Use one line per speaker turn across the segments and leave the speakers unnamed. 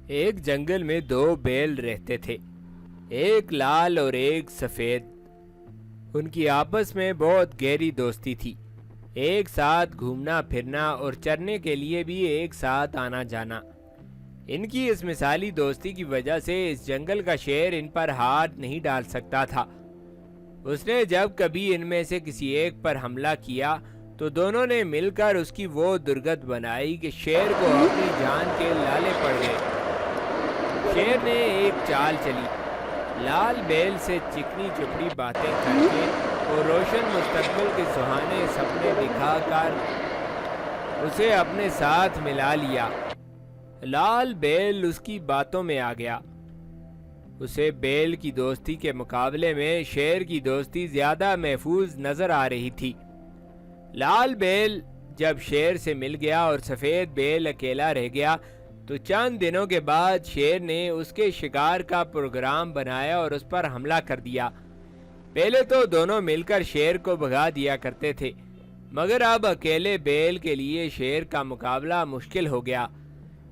ایک جنگل میں دو بیل رہتے تھے، ایک لال اور ایک سفید۔ ان کی آپس میں بہت گہری دوستی تھی، ایک ساتھ گھومنا پھرنا اور چرنے کے لیے بھی ایک ساتھ آنا جانا۔ ان کی اس مثالی دوستی کی وجہ سے اس جنگل کا شیر ان پر ہاتھ نہیں ڈال سکتا تھا۔ اس نے جب کبھی ان میں سے کسی ایک پر حملہ کیا تو دونوں نے مل کر اس کی وہ درگت بنائی کہ شیر کو اپنی جان کے لالے پڑ گئے۔ شیر نے ایک چال چلی، لال بیل سے چکنی چپڑی باتیں کر کے اور روشن مستقبل کے سہانے سپنے دکھا کر اسے اپنے ساتھ ملا لیا۔ لال بیل اس کی باتوں میں آ گیا۔ اسے بیل کی دوستی کے مقابلے میں شیر کی دوستی زیادہ محفوظ نظر آ رہی تھی۔ لال بیل جب شیر سے مل گیا اور سفید بیل اکیلا رہ گیا تو چند دنوں کے بعد شیر نے اس کے شکار کا پروگرام بنایا اور اس پر حملہ کر دیا۔ پہلے تو دونوں مل کر شیر کو بھگا دیا کرتے تھے، مگر اب اکیلے بیل کے لیے شیر کا مقابلہ مشکل ہو گیا۔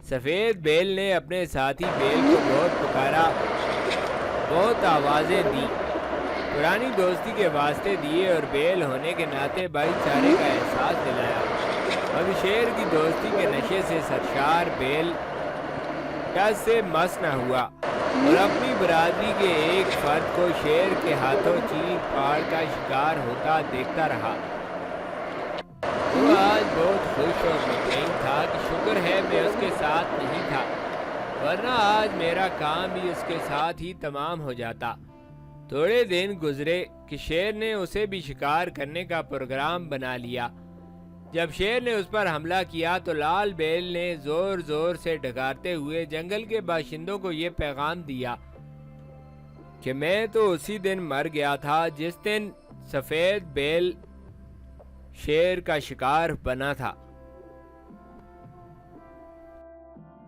سفید بیل نے اپنے ساتھی بیل کو بہت پکارا، بہت آوازیں دی، پرانی دوستی کے واسطے دیے اور بیل ہونے کے ناطے بھائی چارے کا احساس دلایا۔ اب شیر کی دوستی کے نشے سے سرشار بیل ٹس سے مس نہ ہوا اور اپنی برادری کے ایک فرد کو شیر کے ہاتھوں چیر پھاڑ کا شکار ہوتا دیکھتا رہا۔ وہ آج بہت خوش اور مطمئن تھا کہ شکر ہے میں اس کے ساتھ نہیں تھا، ورنہ آج میرا کام بھی اس کے ساتھ ہی تمام ہو جاتا۔ تھوڑے دن گزرے کہ شیر نے اسے بھی شکار کرنے کا پروگرام بنا لیا۔ جب شیر نے اس پر حملہ کیا تو لال بیل نے زور زور سے ڈکارتے ہوئے جنگل کے باشندوں کو یہ پیغام دیا کہ میں تو اسی دن مر گیا تھا جس دن سفید بیل شیر کا شکار بنا تھا۔